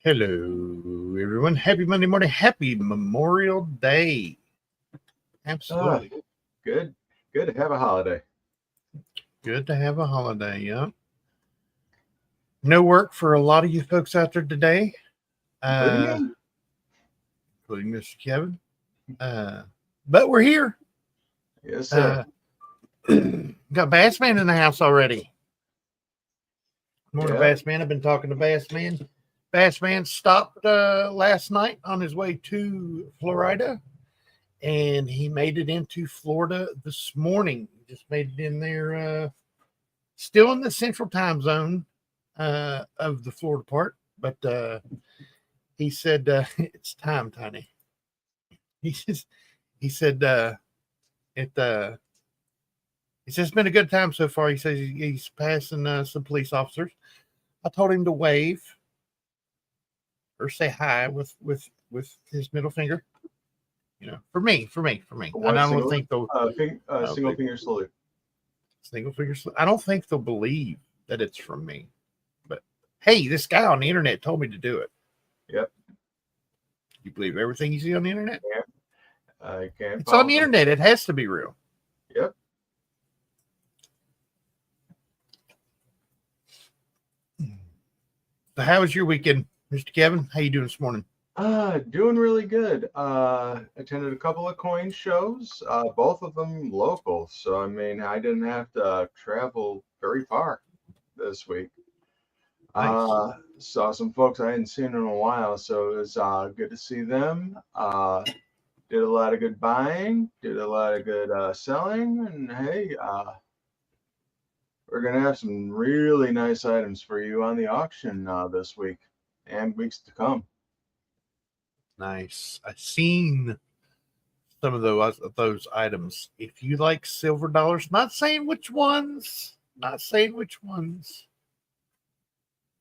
Hello, everyone. Happy Monday morning. Happy Memorial Day. Absolutely. Good. Good to have a holiday. Good to have a holiday. Yeah. No work for a lot of you folks out there today, Including me. including Mr. Kevin. But we're here. Yes, sir. Got Bassman in the house already. Morning, Yeah. Bassman. I've been talking to Bassman. Bassman stopped last night on his way to Florida, and he made it into Florida this morning. Just made it in there, still in the central time zone of the Florida part, but he said it's time, Tiny. He says he said it. He says it's been a good time so far. He says he's passing some police officers. I told him to wave or say hi with his middle finger. You know, for me. One I single, don't think they'll single finger salute. single finger. I don't think they'll believe that it's from me. But hey, this guy on the internet told me to do it. Yep. You believe everything you see on the internet? Yeah. I can't. It's on the internet. It has to be real. Yep. So how was your weekend, Mr. Kevin? How you doing this morning? Doing really good. Attended a couple of coin shows, both of them local. So I mean, I didn't have to travel very far this week. Nice. Saw some folks I hadn't seen in a while, so it was good to see them. Did a lot of good buying, did a lot of good selling, and hey, we're gonna have some really nice items for you on the auction this week and weeks to come. Nice. I've seen some of those items. If you like silver dollars, not saying which ones,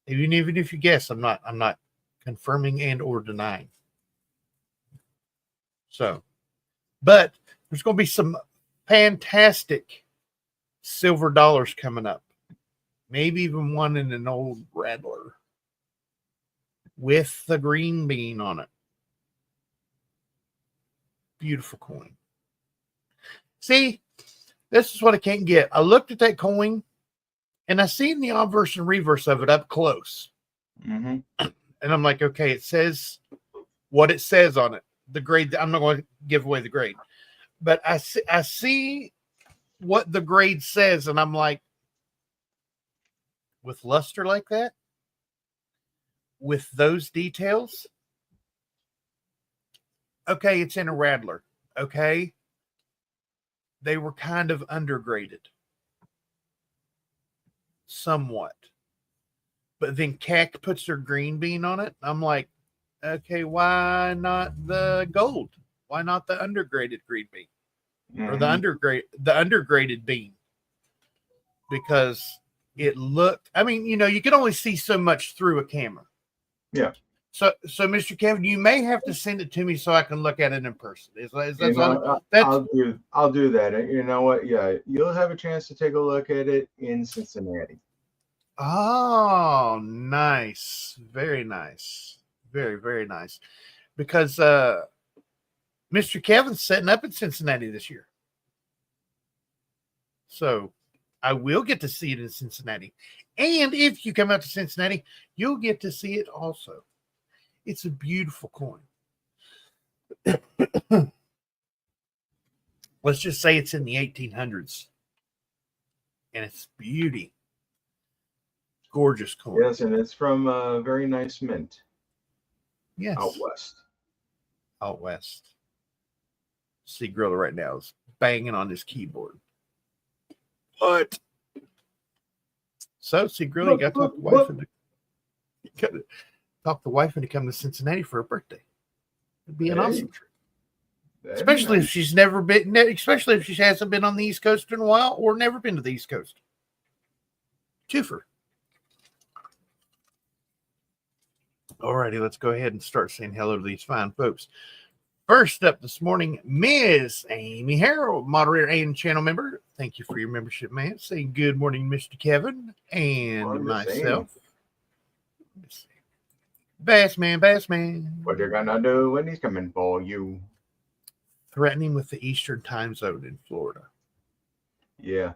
Even if you guess, I'm not confirming and or denying. So, but there's going to be some fantastic silver dollars coming up. Maybe even one in an old rattler with the green bean on it. Beautiful coin. See, this is what I can't get. I looked at that coin and I seen the obverse and reverse of it up close. Mm-hmm. And I'm like, okay, it says what it says on it. The grade, I'm not going to give away the grade, but I see what the grade says, and I'm like, with luster like that, with those details, okay, it's in a rattler. Okay, they were kind of undergraded, somewhat, but then CAC puts their green bean on it. I'm like, okay, why not the gold? Why not the undergraded green bean? Or the undergraded bean, because it looked, I mean, you can only see so much through a camera. Yeah. So Mr. Kevin, you may have to send it to me so I can look at it in person. I'll do that. You know what? Yeah, you'll have a chance to take a look at it in Cincinnati. Oh, nice. Very nice. Very, very nice. Because Mr. Kevin's setting up in Cincinnati this year. So I will get to see it in Cincinnati. And if you come out to Cincinnati, you'll get to see it also. It's a beautiful coin. Let's just say it's in the 1800s. And it's beauty. Gorgeous coin. Yes, and it's from a very nice mint. Yes. Out west. See, Griller right now is banging on his keyboard. What? So, see, Griller, you got to talk to the wife into coming to Cincinnati for her birthday. It'd be an awesome trip. Especially if she's never been, especially if she hasn't been on the East Coast in a while or never been to the East Coast. Twofer. Alrighty, let's go ahead and start saying hello to these fine folks. First up this morning, Ms. Amy Harrell, moderator and channel member. Thank you for your membership, man. Saying good morning, Mr. Kevin and myself. Bassman, Bassman. What you gonna do when he's coming for you? Threatening with the Eastern time zone in Florida. Yeah.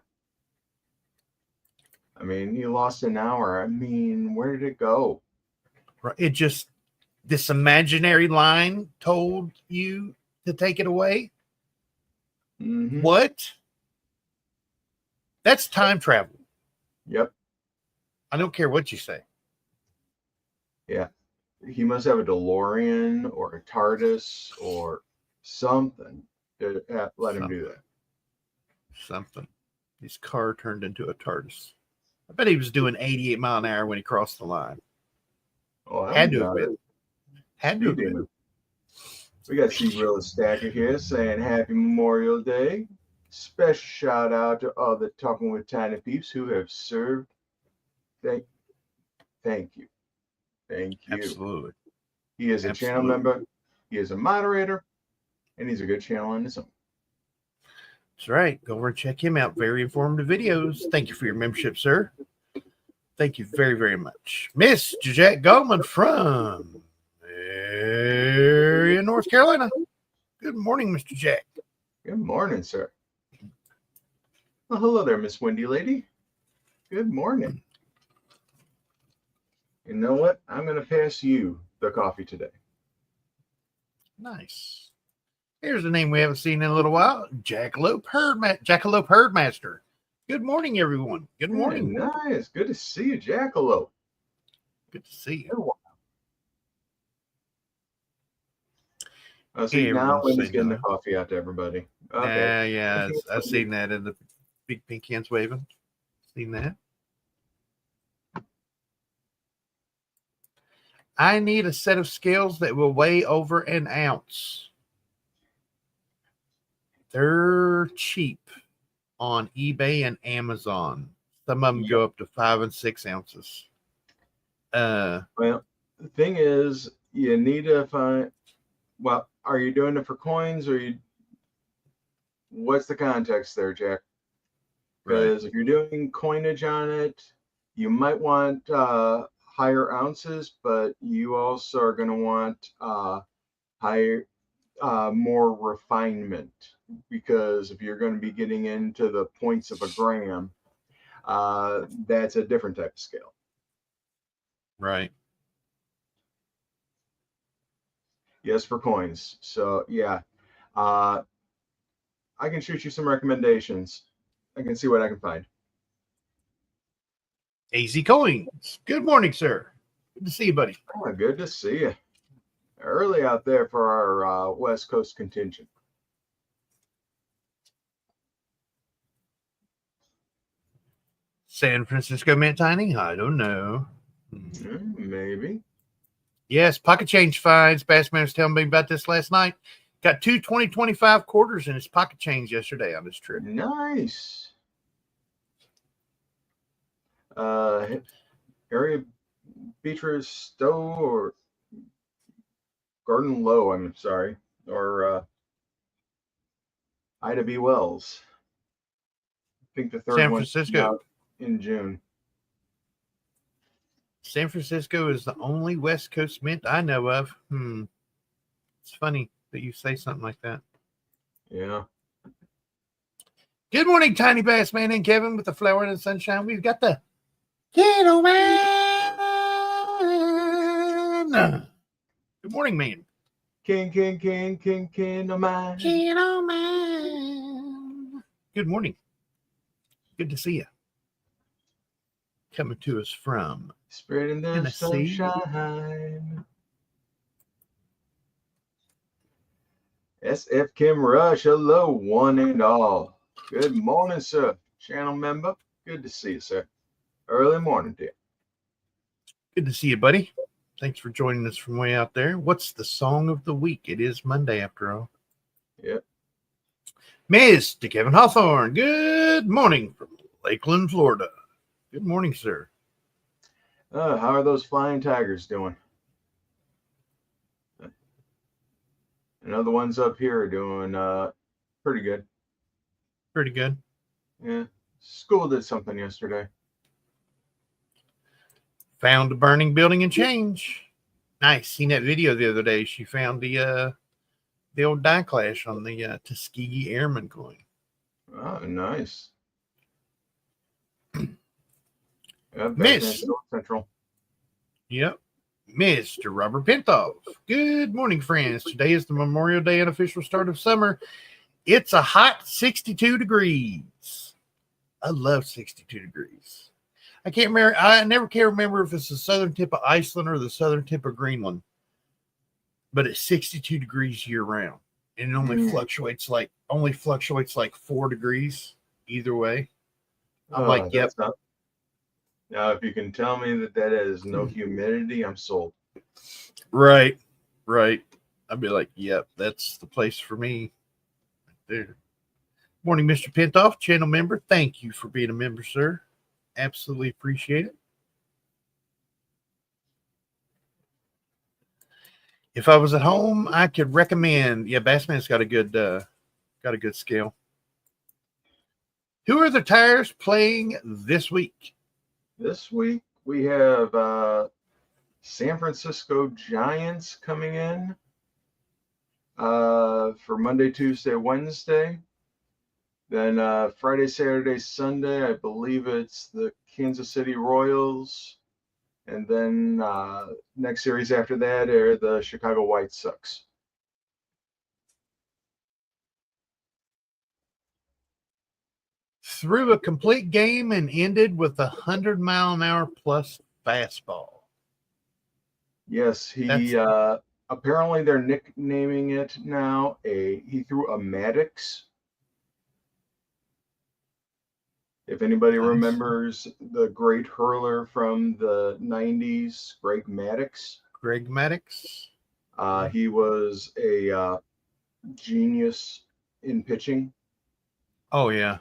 I mean, you lost an hour. I mean, where did it go? It just, this imaginary line told you to take it away. Mm-hmm. What? That's time travel. Yep. I don't care what you say. Yeah. He must have a DeLorean or a TARDIS or something to let him do that. Something. His car turned into a TARDIS. I bet he was doing 88 mile an hour when he crossed the line. Oh, Had to have been. Had to have been. We got Seagrilla Stacker here saying Happy Memorial Day. Special shout out to all the Talking with Tiny Peeps who have served. Thank you. Thank you. Absolutely. He is a channel member. He is a moderator. And he's a good channel on his own. That's right. Go over and check him out. Very informative videos. Thank you for your membership, sir. Thank you very, very much. Miss Jack Goldman from North Carolina. Good morning, Mr. Jack. Good morning, sir. Well, hello there, Miss Wendy Lady. Good morning. You know what? I'm going to pass you the coffee today. Nice. Here's a name we haven't seen in a little while. Jackalope Herdmaster. Good morning, everyone. Good morning. Hey, nice. Good to see you, Jackalope. Good to see you. Oh, see, now Wendy's getting the coffee out to everybody. Okay. Yeah. I've seen that in the big pink hands waving. Seen that. I need a set of scales that will weigh over an ounce. They're cheap on eBay and Amazon. Some of them go up to 5 and 6 ounces. Well, the thing is, you need to find. Well, are you doing it for coins or you? What's the context there, Jack? Because if you're doing coinage on it, you might want higher ounces, but you also are going to want higher, more refinement. Because if you're going to be getting into the points of a gram, that's a different type of scale. Right. Yes, for coins. So yeah, I can shoot you some recommendations. I can see what I can find. AZ Coins. Good morning, sir. Good to see you, buddy. Oh, good to see you. Early out there for our West Coast contingent. San Francisco Mint Tiny? I don't know. Maybe. Yes, pocket change finds. Bassman was telling me about this last night. Got 2 20-25 quarters in his pocket change yesterday on his trip. Nice. Area Beatrice Stowe or Gordon Lowe, I'm sorry, or Ida B. Wells. I think the third San one Francisco in June. San Francisco is the only West Coast mint I know of. It's funny that you say something like that. Yeah. Good morning, Tiny Bass Man and Kevin with the flower and the sunshine. We've got the Kiddo Man. Good morning, man. King, oh man. Kiddo Man. Good morning. Good to see you. Coming to us from Spreading the Tennessee. Sunshine. SF Kim Rush, hello, one and all. Good morning, sir. Channel member. Good to see you, sir. Early morning, dear. Good to see you, buddy. Thanks for joining us from way out there. What's the song of the week? It is Monday, after all. Yep. Mr. Kevin Hawthorne, good morning from Lakeland, Florida. Good morning, sir. How are those flying tigers doing? And other ones up here are doing pretty good. Pretty good. Yeah. School did something yesterday. Found a burning building and change. Nice. Seen that video the other day. She found the old die clash on the Tuskegee Airman coin. Oh, nice. Yeah, Miss. Central. Yep. Mr. Robert Pintoff. Good morning, friends. Today is the Memorial Day unofficial start of summer. It's a hot 62 degrees. I love 62 degrees. I can't remember. I never can remember if it's the southern tip of Iceland or the southern tip of Greenland. But it's 62 degrees year round. And it only fluctuates like 4 degrees either way. I'm like, yep. Now, if you can tell me that has no humidity, I'm sold. Right. I'd be like, yep, that's the place for me. Right there. Morning, Mr. Pintoff, channel member. Thank you for being a member, sir. Absolutely appreciate it. If I was at home, I could recommend. Yeah, Bassman's got a good scale. Who are the Tires playing this week? This week we have San Francisco Giants coming in for Monday, Tuesday, Wednesday. Then Friday, Saturday, Sunday, I believe it's the Kansas City Royals. And then next series after that are the Chicago White Sox. Threw a complete game and ended with 100-mile-an-hour plus fastball. Yes, he apparently they're nicknaming it now. He threw a Maddox. If anybody remembers the great hurler from the 90s, Greg Maddux. He was a genius in pitching. Oh, yeah.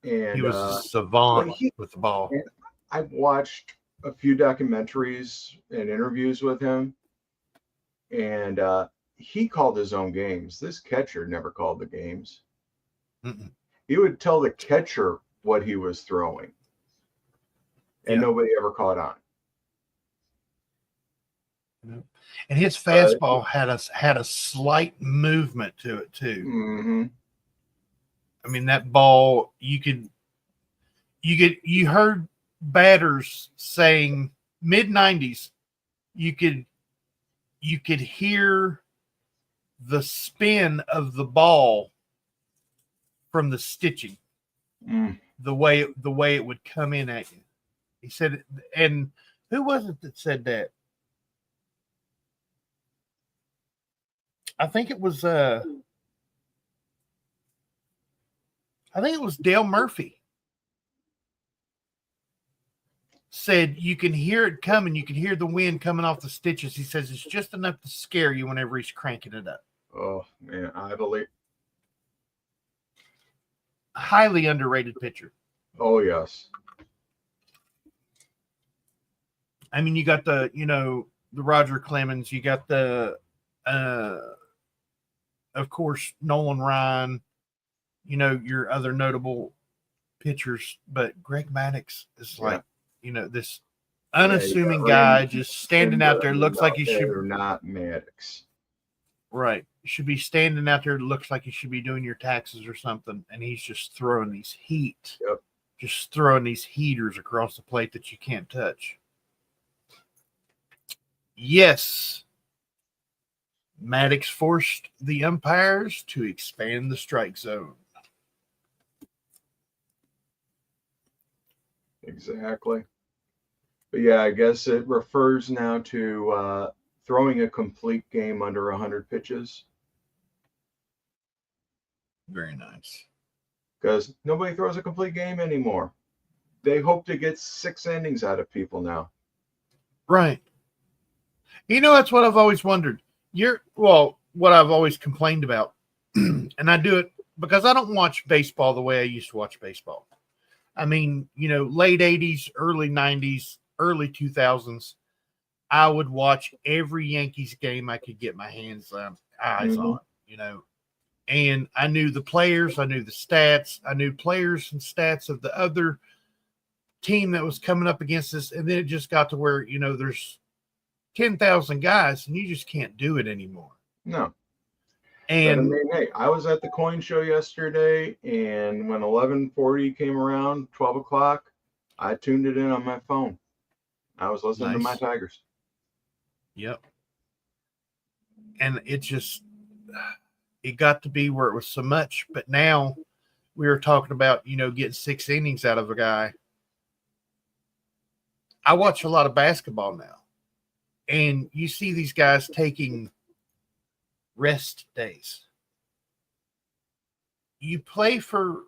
And he was a savant with the ball. I've watched a few documentaries and interviews with him, and he called his own games. This catcher never called the games. He would tell the catcher what he was throwing, and nobody ever caught on. And his fastball had a slight movement to it too. Mm-hmm. I mean, that ball, you heard batters saying mid-90s, you could hear the spin of the ball from the stitching. The way it would come in at you. He said, and who was it that said that? I think it was Dale Murphy. Said you can hear it coming, you can hear the wind coming off the stitches. He says it's just enough to scare you whenever he's cranking it up. Oh man, I believe. Highly underrated pitcher. Oh yes. I mean, you got the Roger Clemens, you got the of course Nolan Ryan, your other notable pitchers, but Greg Maddux is like, this unassuming guy just standing out there, looks like he should not Maddux. Right. Should be standing out there, looks like he should be doing your taxes or something, and he's just throwing these just throwing these heaters across the plate that you can't touch. Yes, Maddox forced the umpires to expand the strike zone. Exactly. But yeah, I guess it refers now to throwing a complete game under 100 pitches. Very nice. Because nobody throws a complete game anymore. They hope to get 6 innings out of people now. Right. That's what I've always wondered. What I've always complained about, and I do it because I don't watch baseball the way I used to watch baseball. I mean, late 80s, early 90s, early 2000s, I would watch every Yankees game I could get my eyes on, and I knew the players, I knew the stats, I knew players and stats of the other team that was coming up against us. And then it just got to where, there's 10,000 guys, and you just can't do it anymore. No. And I mean, hey, I was at the coin show yesterday, and when 11:40 came around, 12 o'clock, I tuned it in on my phone. I was listening to my Tigers. Yep. And it got to be where it was so much. But now we were talking about, getting 6 innings out of a guy. I watch a lot of basketball now, and you see these guys taking rest days. You play for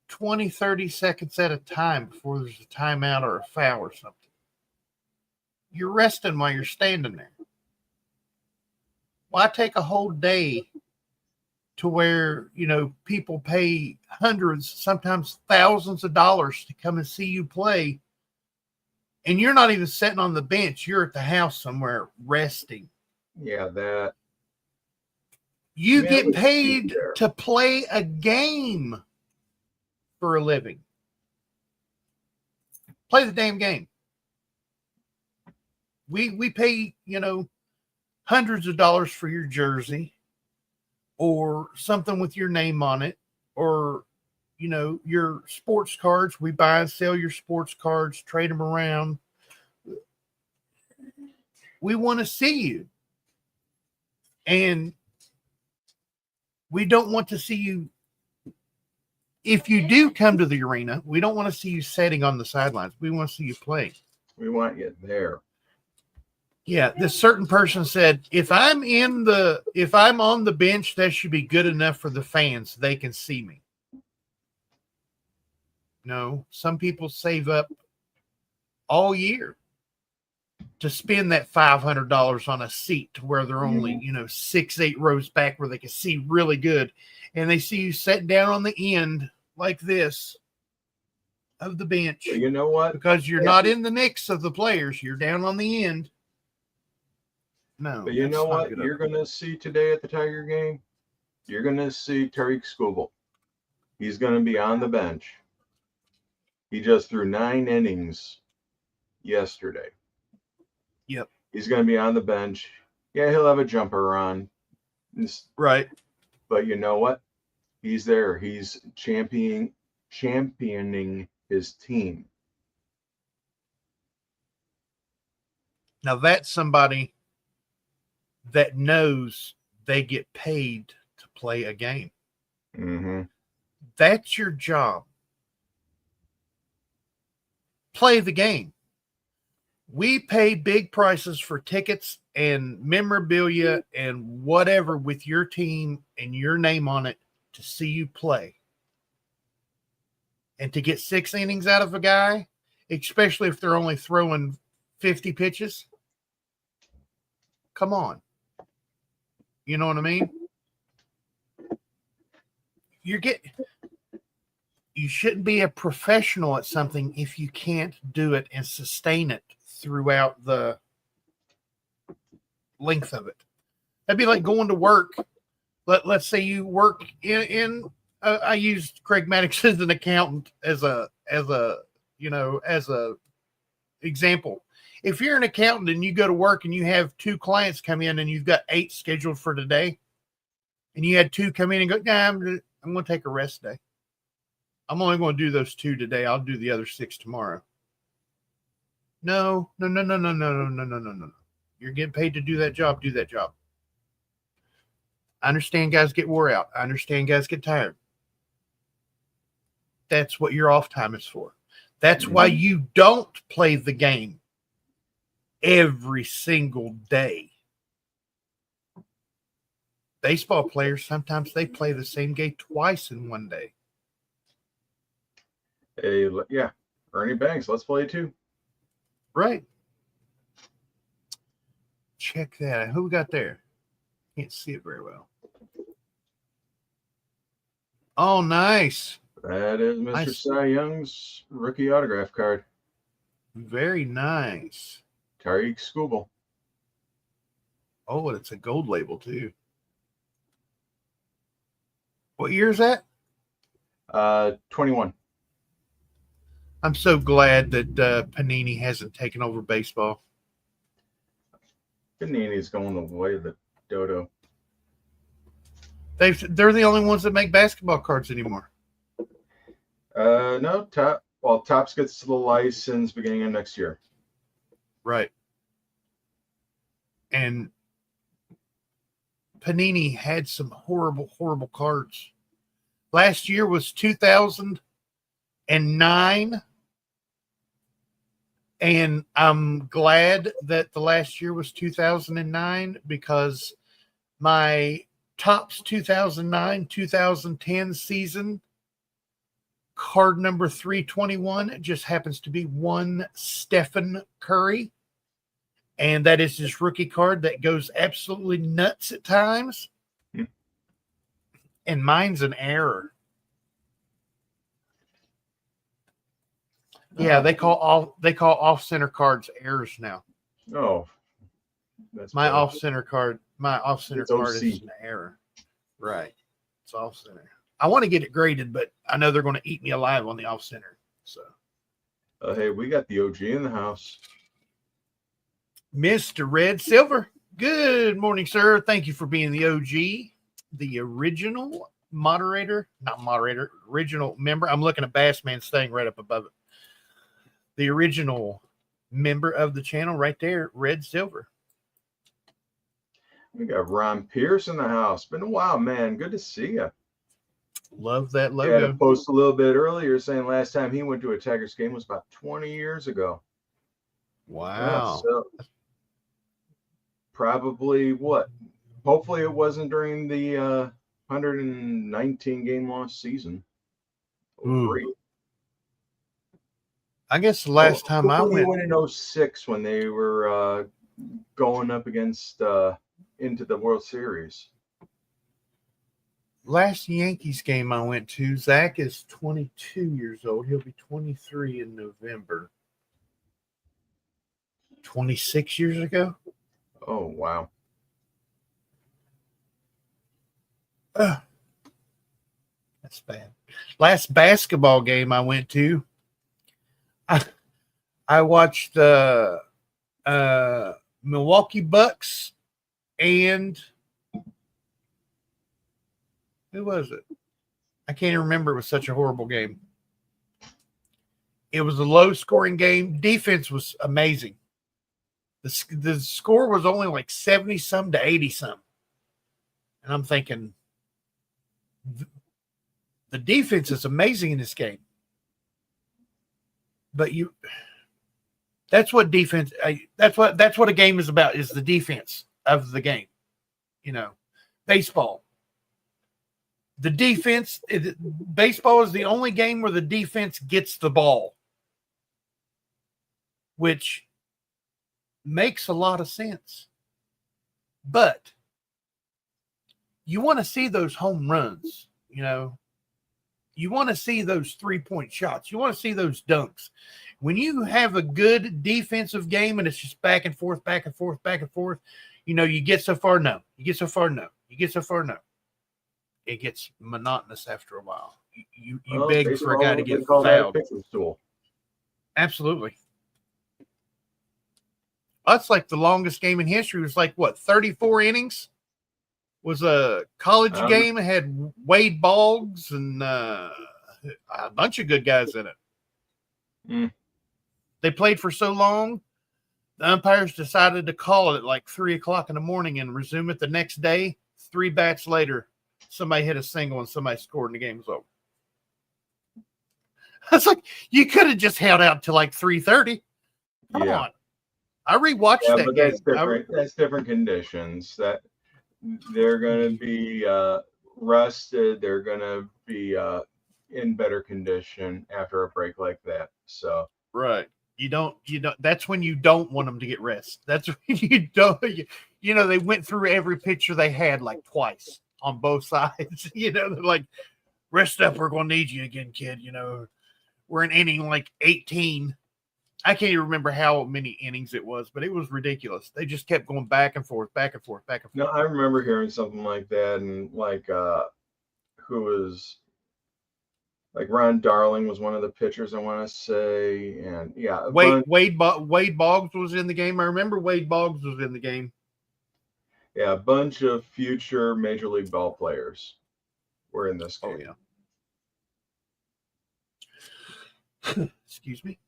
20, 30 seconds at a time before there's a timeout or a foul or something. You're resting while you're standing there. Why take a whole day to where, people pay hundreds, sometimes thousands of dollars to come and see you play, and you're not even sitting on the bench. You're at the house somewhere resting. Yeah, that. You get paid to play a game for a living. Play the damn game. We pay, hundreds of dollars for your jersey or something with your name on it, or, your sports cards. We buy and sell your sports cards, trade them around. We want to see you. And we don't want to see you. If you do come to the arena, we don't want to see you sitting on the sidelines. We want to see you play. We want you there. Yeah, this certain person said, if I'm on the bench, that should be good enough for the fans. They can see me. No, some people save up all year to spend that $500 on a seat to where they're only, 6-8 rows back where they can see really good. And they see you sitting down on the end like this of the bench. You know what? Because you're not in the mix of the players. You're down on the end. No. But you know what you're going to see today at the Tiger game? You're going to see Tariq Skubal. He's going to be on the bench. He just threw 9 innings yesterday. Yep. He's going to be on the bench. Yeah, he'll have a jumper on. Right. But you know what? He's there. He's championing his team. Now that's somebody that knows they get paid to play a game. Mm-hmm. That's your job. Play the game. We pay big prices for tickets and memorabilia and whatever with your team and your name on it to see you play. And to get 6 innings out of a guy, especially if they're only throwing 50 pitches, come on. You know what I mean? You shouldn't be a professional at something if you can't do it and sustain it throughout the length of it. That'd be like going to work. Let's say you work in I used Craig Maddox as an accountant as a example. If you're an accountant and you go to work and you have 2 clients come in and you've got 8 scheduled for today, and you had 2 come in and go, nah, I'm going to take a rest day. I'm only going to do those 2 today. I'll do the other 6 tomorrow. No. You're getting paid to do that job. Do that job. I understand guys get wore out. I understand guys get tired. That's what your off time is for. That's why you don't play the game every single day. Baseball players, sometimes they play the same game twice in one day. Hey, yeah. Ernie Banks, let's play too. Right. Check that. Who we got there? Can't see it very well. Oh, nice. That is Mr. Nice. Cy Young's rookie autograph card. Very nice. Tariq Skubal. Oh, and it's a gold label too. What year is that? 21. I'm so glad that Panini hasn't taken over baseball. Panini's going the way of the dodo. They're the only ones that make basketball cards anymore. No, Topps gets the license beginning of next year. Right. And Panini had some horrible, horrible cards. Last year was 2009. And I'm glad that the last year was 2009 because my Topps 2009-2010 season card number 321 just happens to be one Stephen Curry. And that is his rookie card that goes absolutely nuts at times. And mine's an error. Yeah, they call off-center cards errors now. Oh, that's my bad. off-center card. My off-center It's card OC. is an error. Right, it's off-center. I want to get it graded, but I know they're going to eat me alive on the off-center. So, hey, we got the OG in the house. Mr. Red Silver. Good morning, sir. Thank you for being the OG, the original original member. I'm looking at Bassman's thing right up above it. The original member of the channel right there, Red Silver. We got Ron Pierce in the house. Been a while, man. Good to see you. Love that logo. I had a post a little bit earlier saying last time he went to a Tigers game was about 20 years ago. Wow. Yeah, so probably what? Hopefully it wasn't during the 119 game loss season. Ooh. I guess the last time I went in 06 when they were going up against into the World Series. Last Yankees game I went to, Zach is 22 years old. He'll be 23 in November. 26 years ago? Oh, wow. That's bad. Last basketball game I went to, I watched the Milwaukee Bucks and who was it? I can't even remember. It was such a horrible game. It was a low-scoring game. Defense was amazing. The score was only like 70-some to 80-some. And I'm thinking, the defense is amazing in this game. But that's what defense, that's what a game is about, is the defense of the game. You know, baseball. The defense, baseball is the only game where the defense gets the ball, which makes a lot of sense. But you want to see those home runs, you know. You want to see those three-point shots. You want to see those dunks. When you have a good defensive game and it's just back and forth, back and forth, back and forth, you know, you get so far, no. You get so far, no. You get so far, no. It gets monotonous after a while. You beg for a guy to get fouled. Absolutely. That's like the longest game in history. It was like, what, 34 innings? Was a college game. It had Wade Boggs and a bunch of good guys in it. They played for so long, the umpires decided to call it at like 3 o'clock in the morning and resume it the next day. 3 bats later, somebody hit a single and somebody scored and the game was over. I was like, you could have just held out till like 3:30. Come on. I rewatched that but game. That's different. That's different conditions. That they're going to be rested. They're going to be in better condition after a break like that. So right. You don't. That's when you don't want them to get rest. That's when you don't. You know, they went through every pitcher they had like twice on both sides. You know, they're like, rest up. We're going to need you again, kid. You know, we're in inning like 18. I can't even remember how many innings it was, but it was ridiculous. They just kept going back and forth, back and forth, back and forth. No, I remember hearing something like that, and like who was like Ron Darling was one of the pitchers, I want to say, and yeah, Wade Boggs was in the game. I remember Wade Boggs was in the game. Yeah, a bunch of future Major League ball players were in this game. Oh, yeah. Excuse me.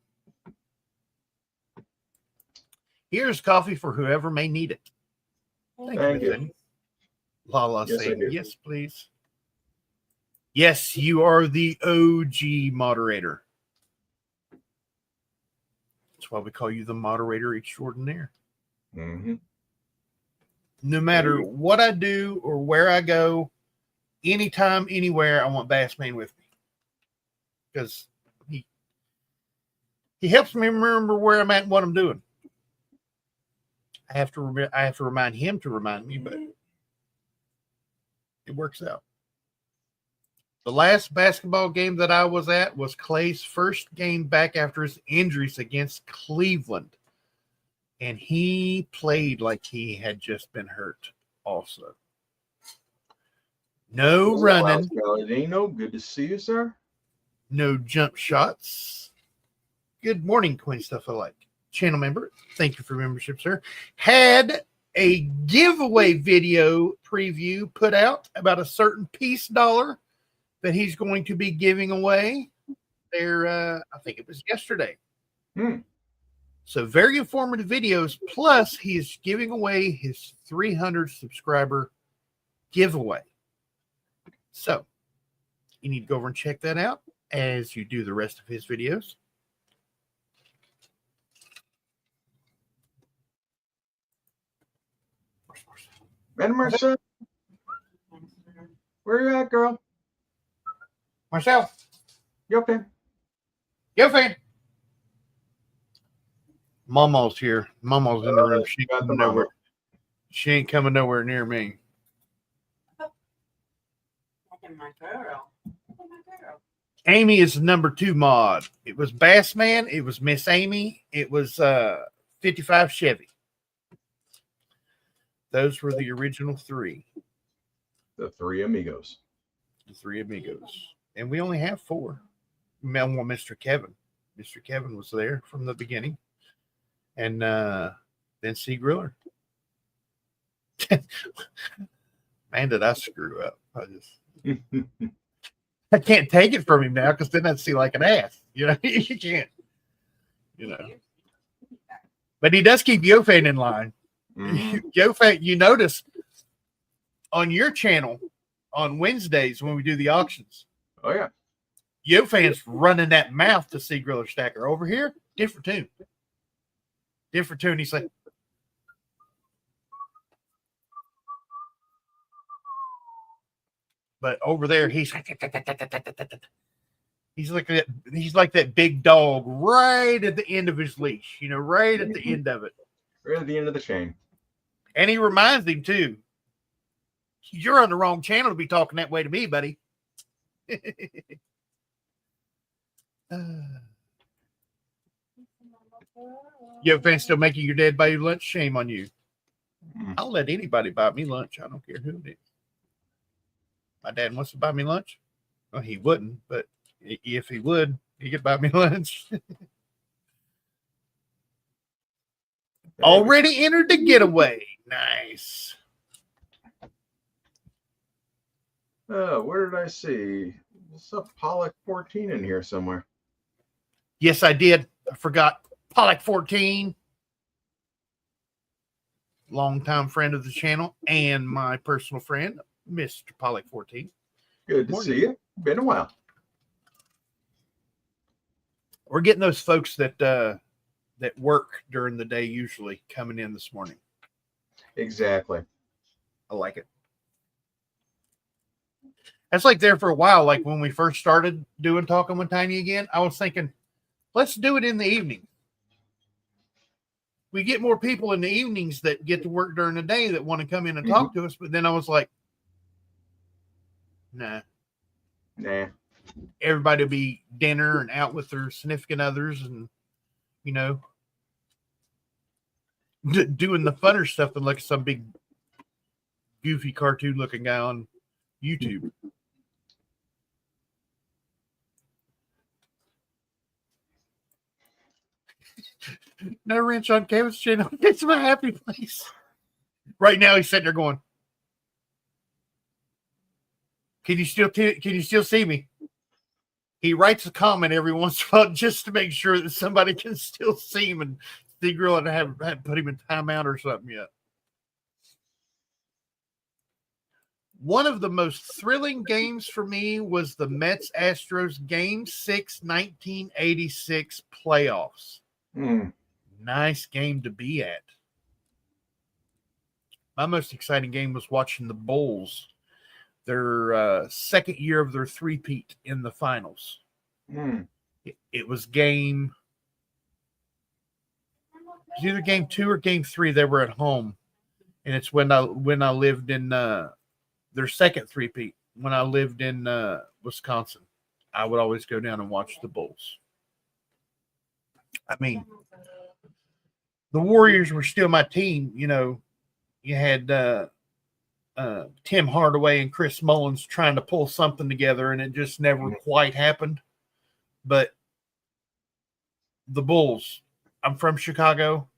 Here's coffee for whoever may need it. Thank you. Anthony. Lala Yes, I saying, do. yes, please. Yes, you are the OG moderator. That's why we call you the moderator extraordinaire. Mm-hmm. No matter what I do or where I go, anytime, anywhere, I want Bassman with me. Because he helps me remember where I'm at and what I'm doing. I have to remind him to remind me, but it works out. The last basketball game that I was at was Clay's first game back after his injuries against Cleveland. And he played like he had just been hurt also. No running. Galadino, good to see you, sir. No jump shots. Good morning, Queen Stuff Alike. Channel member, thank you for membership, sir. Had a giveaway video preview put out about a certain peace dollar that he's going to be giving away there. I think it was yesterday. So very informative videos. Plus, he is giving away his 300 subscriber giveaway. So you need to go over and check that out as you do the rest of his videos. And Marcel, where you at, girl? Marcel, You okay? yo, fan. Mama's here. Mama's in the room. She ain't coming nowhere. She ain't coming nowhere near me. My girl. Amy is number 2 mod. It was Bassman. It was Miss Amy. It was 55 Chevy. Those were the original 3. The 3 amigos. The 3 amigos. And we only have 4. Mr. Kevin. Mr. Kevin was there from the beginning. And then C. Griller. Man, did I screw up. I can't take it from him now because then I'd see like an ass. You know, you can't. You know. But he does keep Yofan in line. Yofan, you notice on your channel on Wednesdays when we do the auctions. Oh, yeah. Yofan's running that mouth to see Griller Stacker. Over here, different tune. Different tune. He's like, but over there, he's like that big dog right at the end of his leash, you know, right at the end of it. Right at the end of the chain. And he reminds him too, you're on the wrong channel to be talking that way to me, buddy. You have fans still making your dad buy you lunch? Shame on you. I'll let anybody buy me lunch. I don't care who it is. My dad wants to buy me lunch. Well, he wouldn't, but if he would, he could buy me lunch. Already entered the getaway. Nice. Where did I see? There's a Pollock 14 in here somewhere. Yes, I did. I forgot. Pollock 14. Longtime friend of the channel and my personal friend, Mr. Pollock 14. Good to see you. Been a while. We're getting those folks that work during the day usually coming in this morning. Exactly. I like it. That's like there for a while. Like when we first started doing Talking with Tiny again, I was thinking, let's do it in the evening. We get more people in the evenings that get to work during the day that want to come in and talk to us. But then I was like, nah. Everybody will be dinner and out with their significant others and, you know, doing the funner stuff than like some big goofy cartoon looking guy on YouTube. No wrench on Kevin's channel. It's my happy place. Right now, he's sitting there going, can you still see me? He writes a comment every once in a while just to make sure that somebody can still see him, and Steve Grillo haven't put him in timeout or something yet. One of the most thrilling games for me was the Mets-Astros Game 6 1986 playoffs. Nice game to be at. My most exciting game was watching the Bulls, their second year of their three-peat in the finals. It was either game 2 or game 3. They were at home, and it's when I lived in their second three-peat. When I lived in Wisconsin, I would always go down and watch the Bulls. I mean, the Warriors were still my team. You know, you had Tim Hardaway and Chris Mullins trying to pull something together, and it just never quite happened. But the Bulls, I'm from Chicago.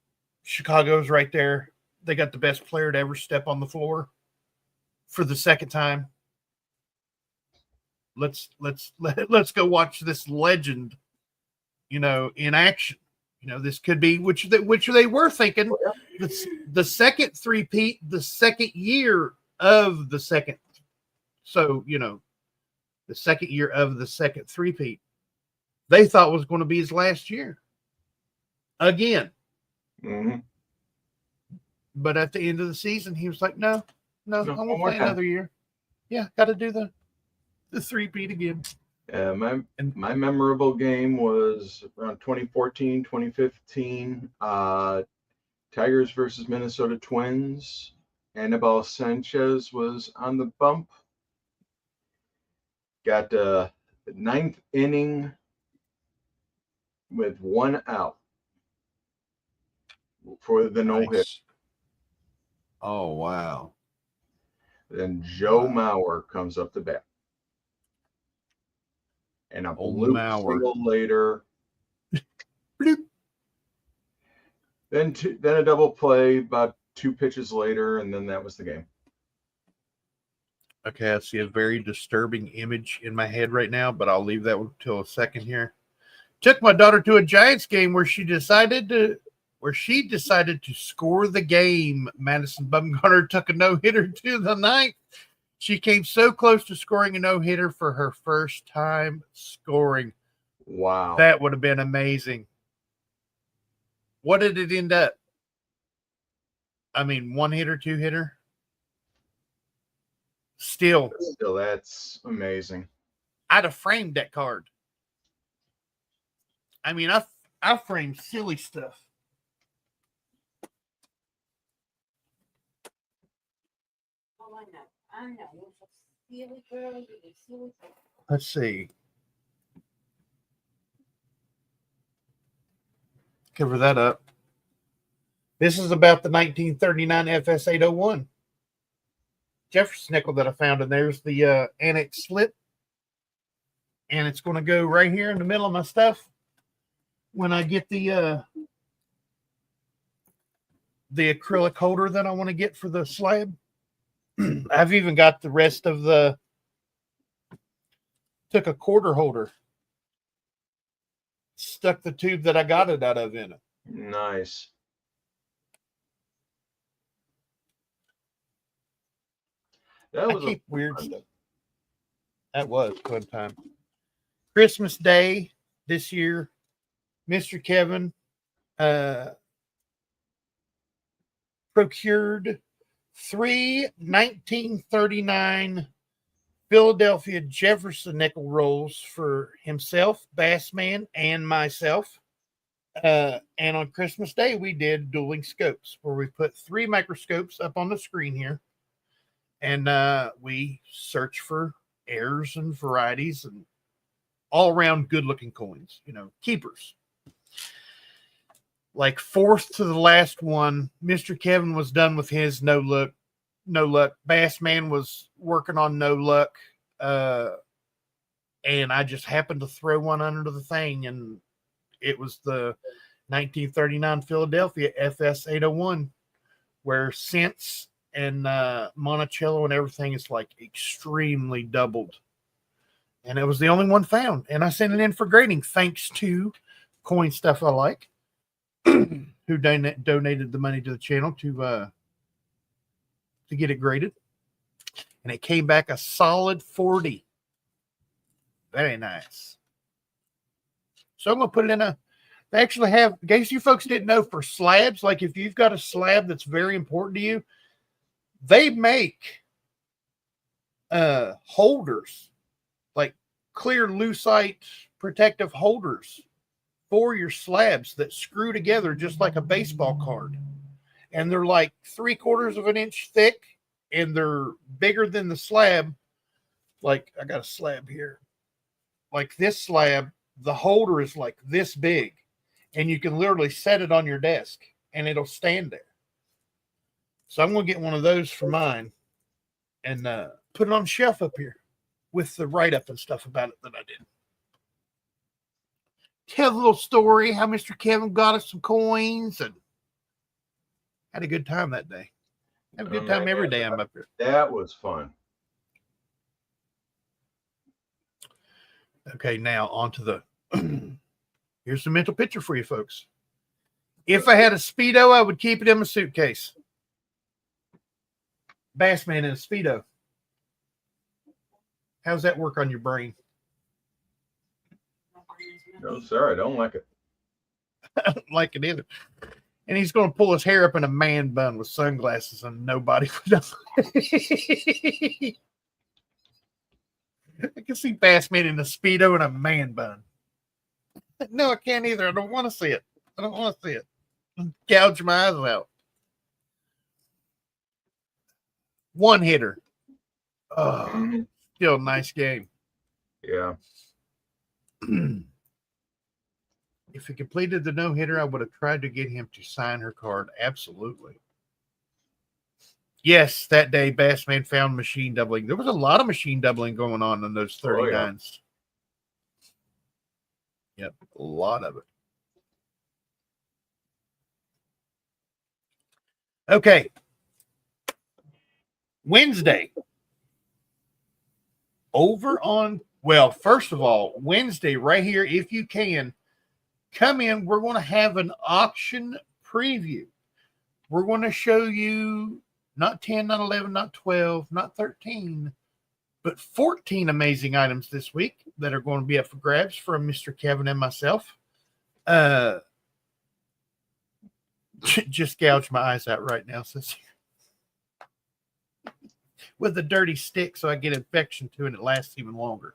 Chicago's right there. They got the best player to ever step on the floor for the second time. Let's go watch this legend, you know, in action. You know, this could be which they were thinking the second three-peat, the second year of the second. So, you know, the second year of the second three-peat, they thought was going to be his last year again. But at the end of the season, he was like, no, I want to play another year. Yeah, got to do the three-peat again. My memorable game was around 2014, 2015. Tigers versus Minnesota Twins. Anibal Sanchez was on the bump. Got the ninth inning with 1 out for the no-hit. Oh, wow. Then Joe Mauer comes up the bat. And a blue single later. Then a double play about 2 pitches later, and then that was the game. Okay, I see a very disturbing image in my head right now, but I'll leave that until a second here. Took my daughter to a Giants game where she decided to score the game. Madison Bumgarner took a no-hitter to the ninth. She came so close to scoring a no-hitter for her first time scoring. Wow. That would have been amazing. What did it end up? I mean, 1-hitter, 2-hitter? Still, that's amazing. I'd have framed that card. I mean, I framed silly stuff. Oh, I know. Silly girl, silly. Let's see. Cover that up. This is about the 1939 FS 801 Jefferson nickel that I found, and there's the annex slip, and it's going to go right here in the middle of my stuff when I get the acrylic holder that I want to get for the slab. I've even got the rest of took a quarter holder, stuck the tube that I got it out of in it. Nice. That was weird stuff. That was fun time. Christmas Day this year, Mr. Kevin procured 3 1939 Philadelphia Jefferson nickel rolls for himself, Bassman, and myself. And on Christmas Day, we did dueling scopes, where we put 3 microscopes up on the screen here. And we search for errors and varieties and all-around good-looking coins, you know, keepers. Like 4th to the last one, Mr. Kevin was done with his no luck. Bassman was working on no luck. And I just happened to throw one under the thing, and it was the 1939 Philadelphia FS 801, where since and Monticello and everything is like extremely doubled. And it was the only one found. And I sent it in for grading thanks to Coin Stuff I Like, who donated the money to the channel to get it graded. And it came back a solid 40. Very nice. So I'm going to put it in a, they actually have, in case you folks didn't know, for slabs, like if you've got a slab that's very important to you, they make holders, like clear lucite protective holders for your slabs that screw together just like a baseball card. And they're like 3/4 of an inch thick, and they're bigger than the slab. Like I got a slab here. Like this slab, the holder is like this big, and you can literally set it on your desk and it'll stand there. So I'm going to get one of those for mine and put it on the shelf up here with the write-up and stuff about it that I did. Tell a little story how Mr. Kevin got us some coins and had a good time that day. Have a good time every day I'm up here. That was fun. Okay, now on to the here's the mental picture for you folks. If I had a Speedo, I would keep it in my suitcase. Bassman in a Speedo. How's that work on your brain? No, sir, I don't like it. I don't like it either. And he's going to pull his hair up in a man bun with sunglasses and nobody would know. I can see Bassman in a Speedo and a man bun. No, I can't either. I don't want to see it. I don't want to see it. Gouge my eyes out. One hitter. Oh, still a nice game. Yeah. If he completed the no-hitter, I would have tried to get him to sign her card. Absolutely. Yes, that day Bassman found machine doubling. There was a lot of machine doubling going on in those 39s. Yep, a lot of it. Okay. Wednesday. Over on, well, first of all, Wednesday right here, if you can, come in. We're going to have an auction preview. We're going to show you not 10, not 11, not 12, not 13, but 14 amazing items this week that are going to be up for grabs from Mr. Kevin and myself. Just gouge my eyes out right now, sis. With a dirty stick so I get infection to it and it lasts even longer.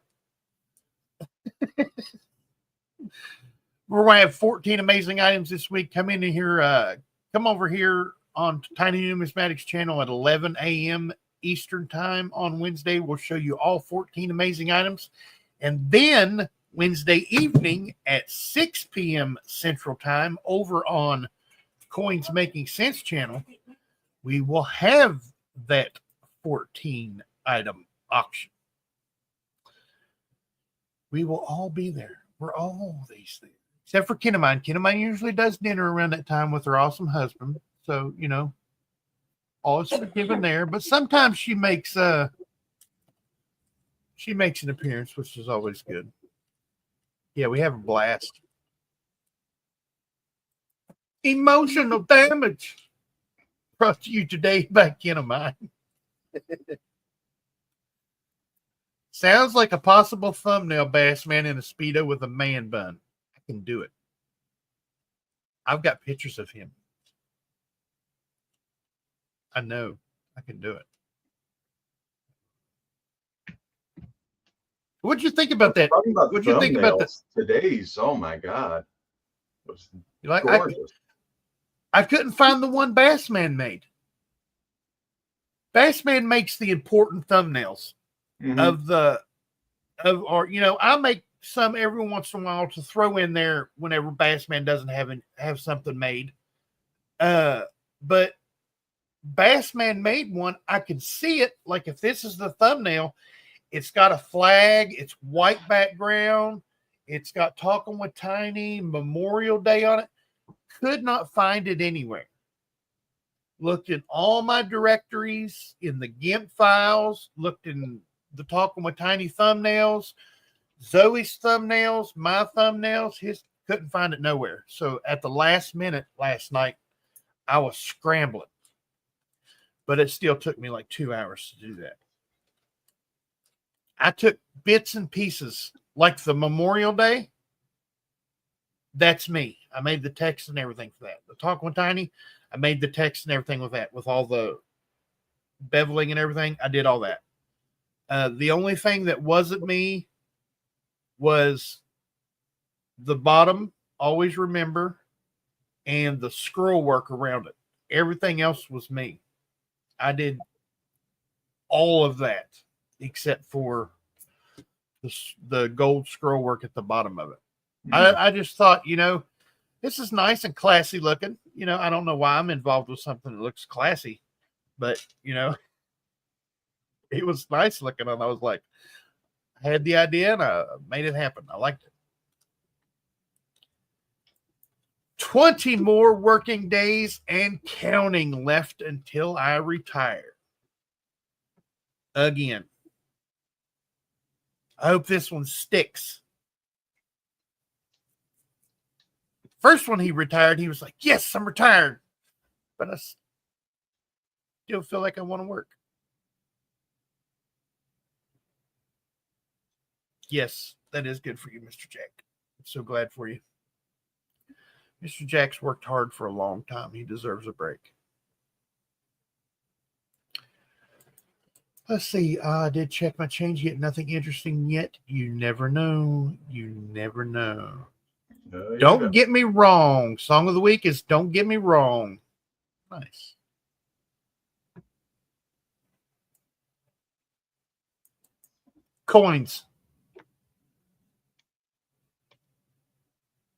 We're going to have 14 amazing items this week. Come in here, come over here on Tiny Numismatics channel at 11 a.m. Eastern time on Wednesday. We'll show you all 14 amazing items. And then Wednesday evening at 6 p.m. Central time over on Coins Making Sense channel, we will have that 14 item auction. We will all be there. We're all these things. Except for Kinemine. Kinemine usually does dinner around that time with her awesome husband. So, you know, all is forgiven there. But sometimes she makes an appearance, which is always good. Yeah, we have a blast. Emotional damage. Brought to you today by Kinemine. Sounds like a possible thumbnail, Bassman in a Speedo with a man bun. I can do it. I've got pictures of him. I know. I can do it. What'd you think about that? What'd you think about that? Today's, oh my God. It was gorgeous. I couldn't find the one Bassman made. Bassman makes the important thumbnails of our, you know, I make some every once in a while to throw in there whenever Bassman doesn't have something made. But Bassman made one. I can see it. Like if this is the thumbnail, it's got a flag. It's white background. It's got Talkin with Tiny, Memorial Day on it. Could not find it anywhere. looked in all my directories, in the GIMP files, looked in the Talking with Tiny thumbnails, Zoe's thumbnails, my thumbnails, his, couldn't find it nowhere. So at the last minute last night, I was scrambling. But it still took me like 2 hours to do that. I took bits and pieces, like the Memorial Day. That's me. I made the text and everything for that. The Talk with Tiny, I made the text and everything with that, with all the beveling and everything. I did all that. The only thing that wasn't me was the bottom, always remember, and the scroll work around it. Everything else was me. I did all of that except for the gold scroll work at the bottom of it. I just thought, this is nice and classy looking. I don't know why I'm involved with something that looks classy, but, it was nice looking. And I was like, I had the idea and I made it happen. I liked it. 20 more working days and counting left until I retire. Again. I hope this one sticks. First one he retired, he was like, yes, I'm retired. But I still feel like I want to work. Yes, that is good for you, Mr. Jack. I'm so glad for you. Mr. Jack's worked hard for a long time. He deserves a break. Let's see. I did check my change yet. Nothing interesting yet. You never know. You never know. Don't get me wrong. Song of the week is Don't Get Me Wrong. Nice. Coins.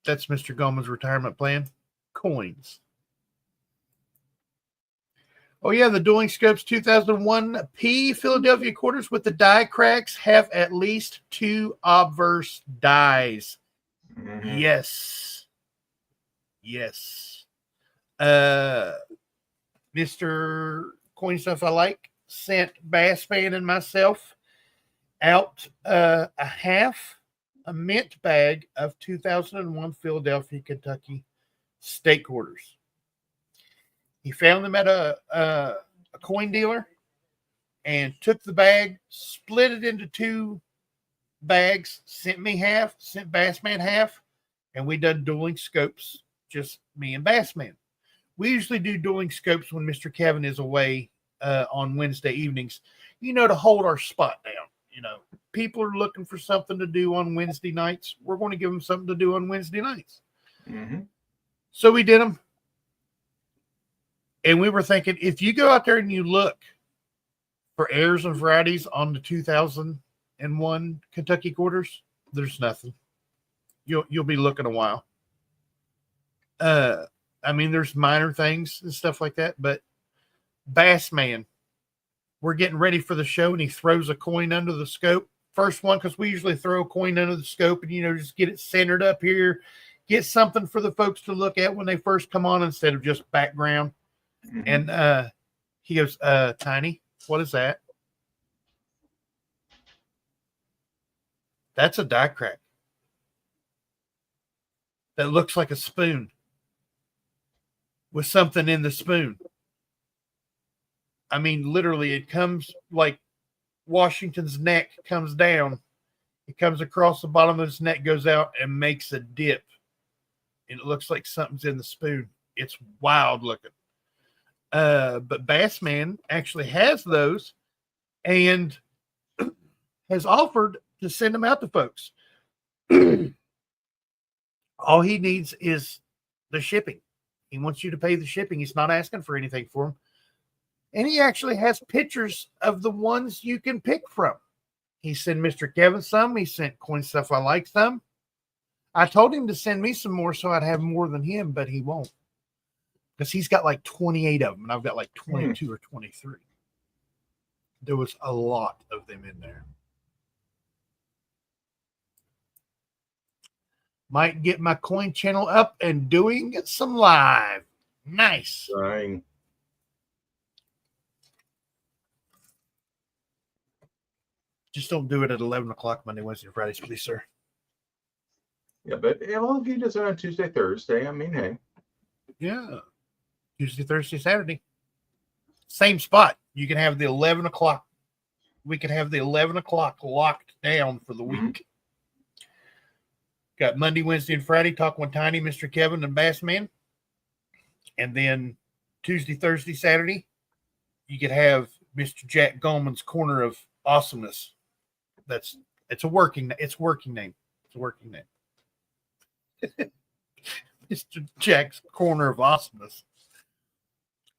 That's Mr. Goldman's retirement plan. Coins. Oh, yeah, the Dueling Scopes 2001 P Philadelphia quarters with the die cracks have at least 2 obverse dies. Mm-hmm. Yes. Yes. Mr. Coin Stuff I Like sent Bassman and myself out a mint bag of 2001 Philadelphia, Kentucky state quarters. He found them at a coin dealer and took the bag, split it into 2 bags, sent me half, sent Bassman half, and we done Dueling Scopes, just me and Bassman. We usually do Dueling Scopes when Mr. Kevin is away on Wednesday evenings, to hold our spot down. People are looking for something to do on Wednesday nights. We're going to give them something to do on Wednesday nights. Mm-hmm. So we did them. And we were thinking, if you go out there and you look for errors and varieties on the 2001 Kentucky quarters, there's nothing. You'll be looking a while. There's minor things and stuff like that, but Bassman, we're getting ready for the show, and he throws a coin under the scope. First one, because we usually throw a coin under the scope and, just get it centered up here, get something for the folks to look at when they first come on instead of just background. Mm-hmm. And he goes, Tiny, what is that? That's a die crack. That looks like a spoon with something in the spoon. Literally, it comes like Washington's neck comes down. It comes across the bottom of his neck, goes out, and makes a dip. And it looks like something's in the spoon. It's wild looking. But Bassman actually has those and has offered to send them out to folks. All he needs is the shipping. He wants you to pay the shipping. He's not asking for anything for them. And he actually has pictures of the ones you can pick from. He sent Mr. Kevin some. He sent Coin Stuff I Like some. I told him to send me some more so I'd have more than him, but he won't. Because he's got like 28 of them, and I've got like 22 or 23. There was a lot of them in there. Might get my coin channel up and doing some live. Nice. Trying. Just don't do it at 11 o'clock Monday, Wednesday, and Fridays, please, sir. Yeah, but well, if you just on Tuesday, Thursday, I mean, hey. Yeah. Tuesday, Thursday, Saturday. Same spot. You can have the 11 o'clock. We can have the 11 o'clock locked down for the week. Mhm. Got Monday, Wednesday, and Friday, Talk One Tiny, Mr. Kevin, and Bassman. And then Tuesday, Thursday, Saturday, you could have Mr. Jack Goldman's Corner of Awesomeness. It's a working name. It's a working name. Mr. Jack's Corner of Awesomeness.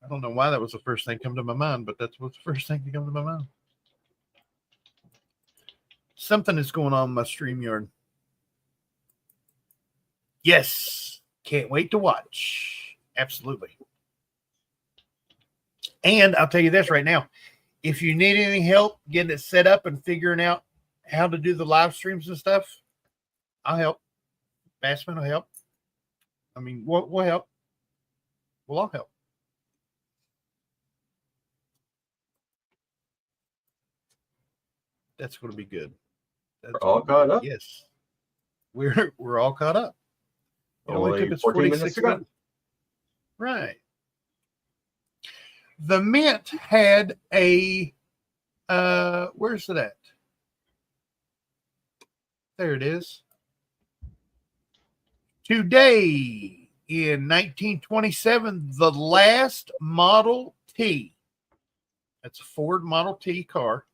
I don't know why that was the first thing come to my mind, but that's what's the first thing to come to my mind. Something is going on in my StreamYard. Yes. Can't wait to watch. Absolutely. And I'll tell you this right now. If you need any help getting it set up and figuring out how to do the live streams and stuff, I'll help. Bassman will help. I mean, we'll help. We'll all help. That's going to be good. That's We're all caught up. Yes. We're all caught up. It only Only took us 14 46 minutes ago. minutes. Right. The Mint had a where's it at? There it is. Today in 1927, the last Model T. That's a Ford Model T car.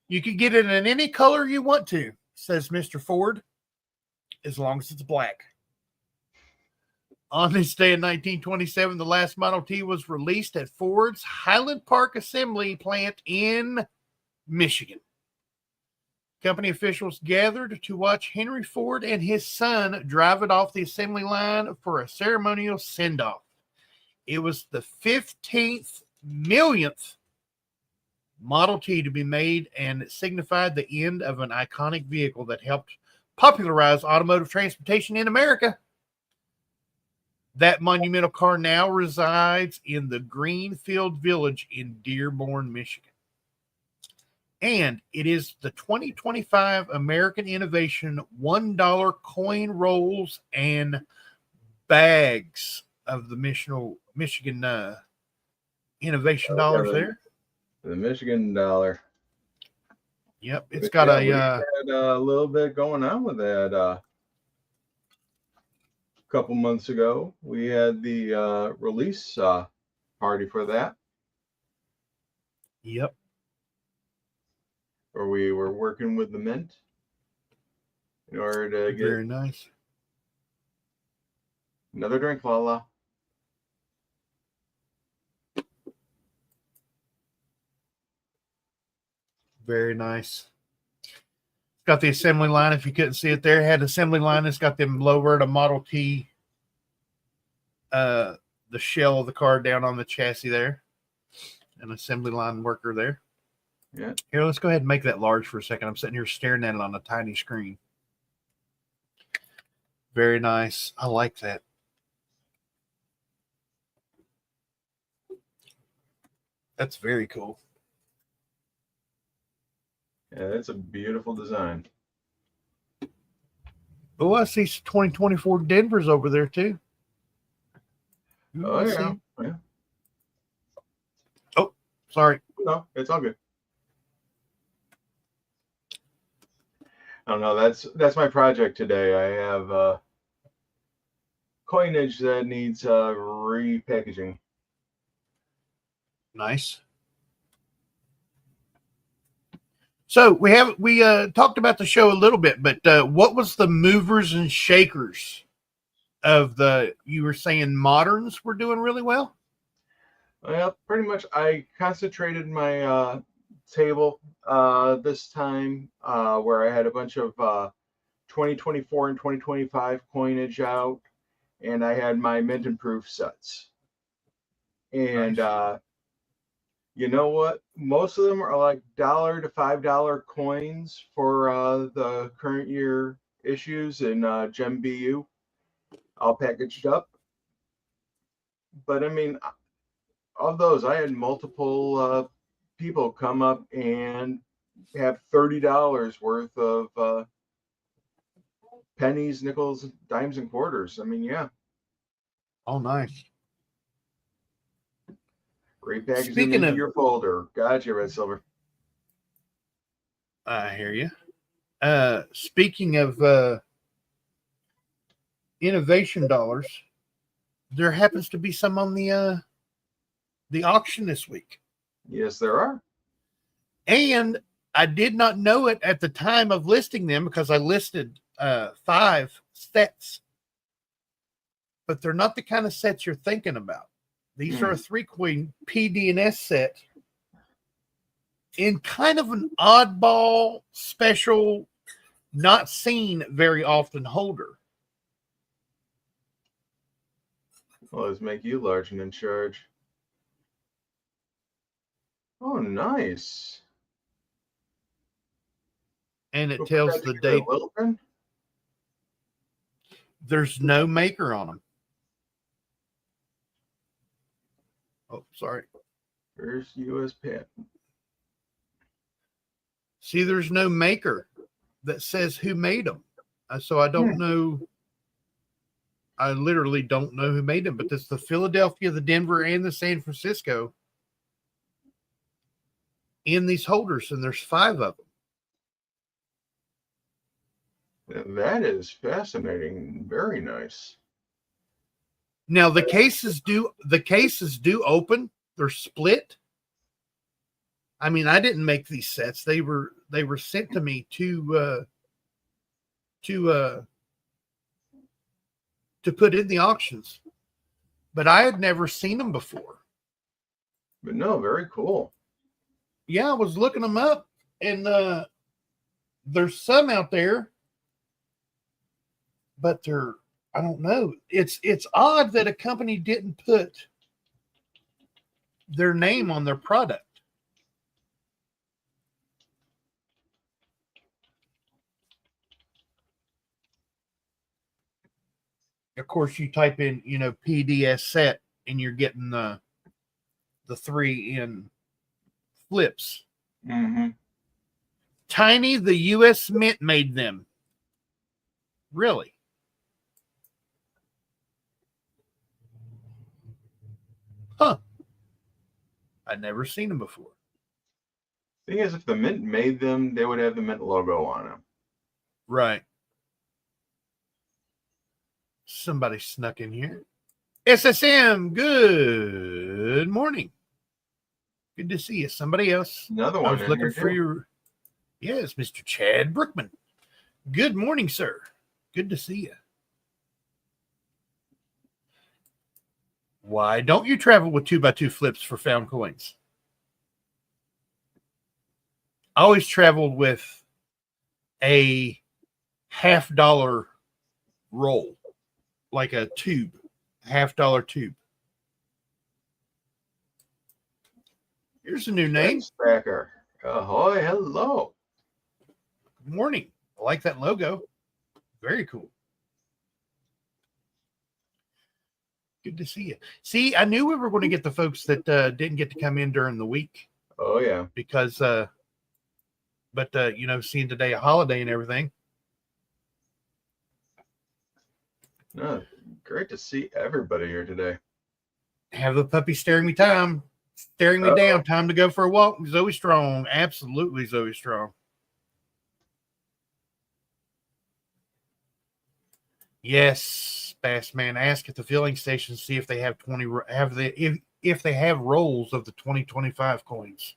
You can get it in any color you want to, says Mr. Ford, as long as it's black. On this day in 1927, the last Model T was released at Ford's Highland Park Assembly Plant in Michigan. Company officials gathered to watch Henry Ford and his son drive it off the assembly line for a ceremonial send-off. It was the 15th millionth Model T to be made, and it signified the end of an iconic vehicle that helped popularize automotive transportation in America. That monumental car now resides in the Greenfield Village in Dearborn, Michigan. And it is the 2025 American Innovation $1 coin rolls and bags of the Michigan Innovation dollars there. The Michigan dollar. Yep, it's got we had a little bit going on with that. A couple months ago, we had the release party for that. Yep. Where we were working with the Mint in order to get very nice. Another drink, Lala. Very nice. Got the assembly line. If you couldn't see it there, it had assembly line. It's got them lower to Model T. The shell of the car down on the chassis there. An assembly line worker there. Yeah. Here, let's go ahead and make that large for a second. I'm sitting here staring at it on a tiny screen. Very nice. I like that. That's very cool. Yeah, that's a beautiful design. Oh, I see 2024 Denver's over there too. Oh, yeah. Yeah. Oh, sorry. No, it's all good. I don't know. That's my project today. I have coinage that needs repackaging. Nice. So we talked about the show a little bit, but what was the movers and shakers of you were saying moderns were doing really well? Well, pretty much I concentrated my table this time where I had a bunch of 2024 and 2025 coinage out, and I had my mint and proof sets. And nice. You know what? Most of them are like $1 to $5 coins for the current year issues in Gem BU, all packaged up. But I mean, of those, I had multiple people come up and have $30 worth of pennies, nickels, dimes, and quarters. I mean, yeah. Oh, nice. Repackage them Speaking into of- your folder. Gotcha, Red Silver. I hear you. Speaking of innovation dollars, there happens to be some on the auction this week. Yes, there are. And I did not know it at the time of listing them because I listed 5 sets. But they're not the kind of sets you're thinking about. These are a 3-coin PD&S set in kind of an oddball, special, not seen very often holder. Well, let's make you large and in charge. Oh, nice. And it tells the date. There's no maker on them. Oh, sorry. There's U.S. patent. See, there's no maker that says who made them. So I don't know. I literally don't know who made them, but it's the Philadelphia, the Denver, and the San Francisco in these holders, and there's 5 of them. That is fascinating. Very nice. Now the cases do open. They're split. I mean, I didn't make these sets. They were sent to me to put in the auctions. But I had never seen them before. But no, very cool. Yeah, I was looking them up, and there's some out there, but I don't know. It's odd that a company didn't put their name on their product. Of course, you type in, PDS set, and you're getting the 3 in flips. Mm-hmm. Tiny, the U.S. Mint made them. Really? Huh. I'd never seen them before. Thing is, if the Mint made them, they would have the Mint logo on them. Right. Somebody snuck in here. SSM, good morning. Good to see you. Somebody else. Another one. I was looking for your. Yes, Mr. Chad Brookman. Good morning, sir. Good to see you. Why don't you travel with 2x2 flips for found coins? I always traveled with a $50 roll, like a tube, $50 tube. Here's a new name. Stacker. Ahoy, hello. Good morning. I like that logo. Very cool. Good to see you. See, I knew we were going to get the folks that didn't get to come in during the week. Oh, yeah. Because, seeing today a holiday and everything. No, great to see everybody here today. Have the puppy staring me down. Time to go for a walk. Zoey Strong. Absolutely Zoey Strong. Yes, Bassman. Ask at the filling station, see if they have if they have rolls of the 2025 coins.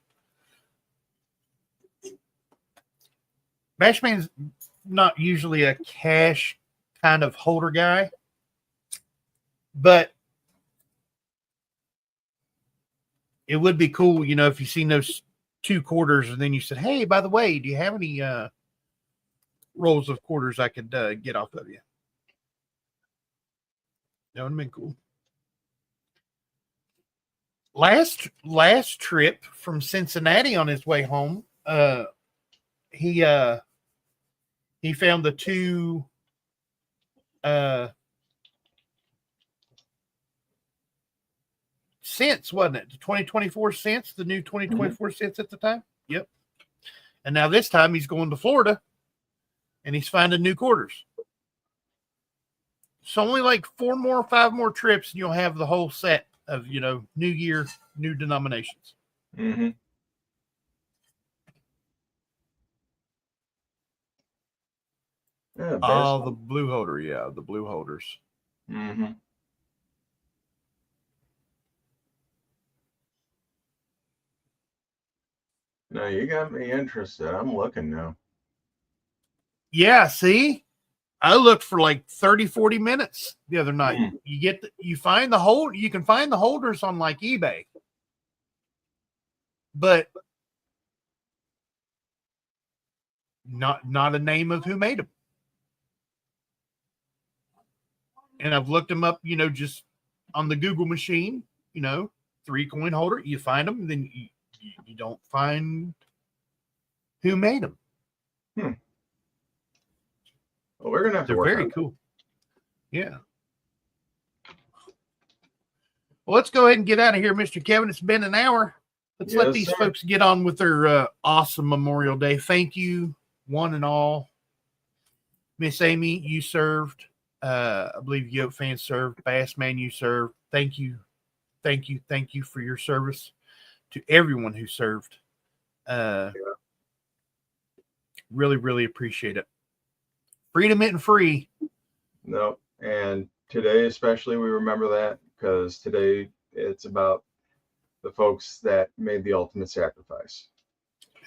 Bassman's not usually a cash kind of holder guy, but it would be cool, if you seen those 2 quarters and then you said, hey, by the way, do you have any rolls of quarters I could get off of you? That would have been cool. Last trip from Cincinnati on his way home, he found the 2 cents, wasn't it? The 2024 cents, the new 2024 cents at the time. Yep. And now this time he's going to Florida and he's finding new quarters. So only like 4 more, 5 more trips, and you'll have the whole set of, new year, new denominations. Mm-hmm. Yeah, the blue holder. Yeah, the blue holders. Mm-hmm. No, you got me interested. I'm looking now. Yeah, see? I looked for like 30, 40 minutes the other night. You can find the holders on like eBay. But not a name of who made them. And I've looked them up, just on the Google machine, 3-coin holder. You find them, then you don't find who made them. Well, we're gonna have to work. They're very cool. Yeah. Well, let's go ahead and get out of here, Mr. Kevin. It's been an hour. Let's let these folks get on with their awesome Memorial Day. Thank you, one and all. Miss Amy, you served. I believe Yote Fan served. Bassman, you served. Thank you. Thank you. Thank you for your service to everyone who served. Really, really appreciate it. Freedom isn't free. No. And today, especially, we remember that because today it's about the folks that made the ultimate sacrifice.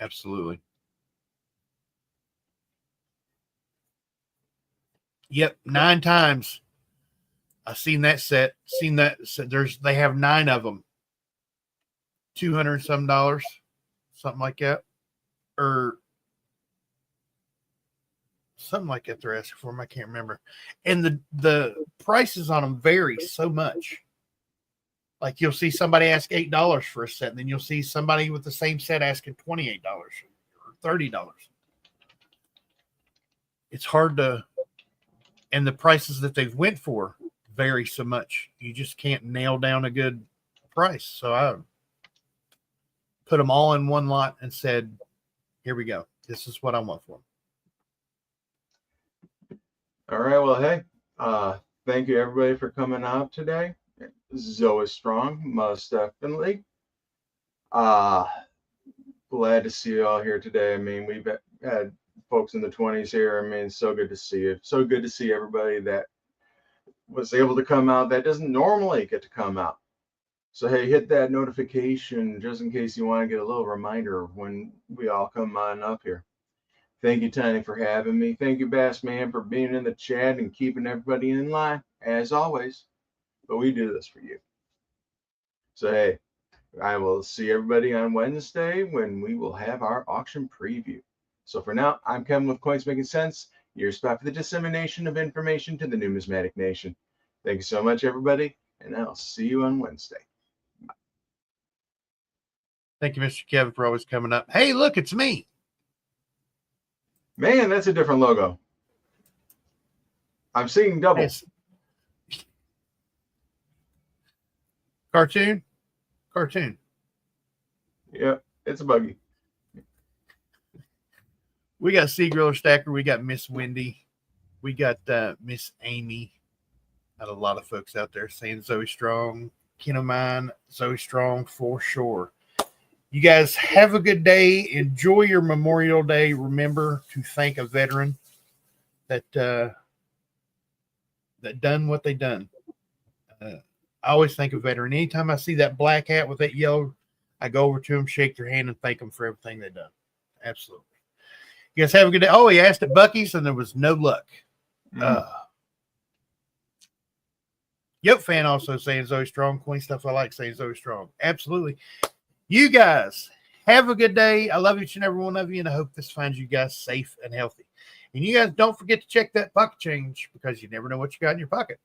Absolutely. Yep, 9 times. I've seen that set. They have 9 of them. $200 some, something like that, or something like that. They're asking for them. I can't remember. And the prices on them vary so much. Like you'll see somebody ask $8 for a set, and then you'll see somebody with the same set asking $28 or $30. It's hard to. And the prices that they've went for vary so much. You just can't nail down a good price. So I put them all in one lot and said, here we go. This is what I want for them. All right. Well, hey, thank you everybody for coming out today. Zoey Strong, most definitely. Glad to see you all here today. I mean, we've had folks in the 20s here. I mean, so good to see you. So good to see everybody that was able to come out that doesn't normally get to come out. So, hey, hit that notification just in case you want to get a little reminder of when we all come on up here. Thank you, Tiny, for having me. Thank you, Bassman, for being in the chat and keeping everybody in line, as always. But we do this for you. So, hey, I will see everybody on Wednesday when we will have our auction preview. So for now, I'm Kevin with Coins Making Sense, your spot for the dissemination of information to the numismatic nation. Thank you so much, everybody, and I'll see you on Wednesday. Bye. Thank you, Mr. Kevin, for always coming up. Hey, look, it's me. Man, that's a different logo. I'm seeing double. Yes. Cartoon. Yep, it's a buggy. We got Seagriller Stacker. We got Miss Wendy. We got Miss Amy. Got a lot of folks out there saying Zoey Strong. Kin of mine, Zoey Strong for sure. You guys have a good day. Enjoy your Memorial Day. Remember to thank a veteran that done what they done. I always thank a veteran. Anytime I see that black hat with that yellow, I go over to them, shake their hand, and thank them for everything they've done. Absolutely. You guys have a good day. Oh, he asked at Buc-ee's, and there was no luck. Yote Fan also saying Zoey Strong. Queen stuff I like saying Zoey Strong. Absolutely. You guys have a good day. I love each and every one of you, and I hope this finds you guys safe and healthy. And you guys don't forget to check that pocket change because you never know what you got in your pocket.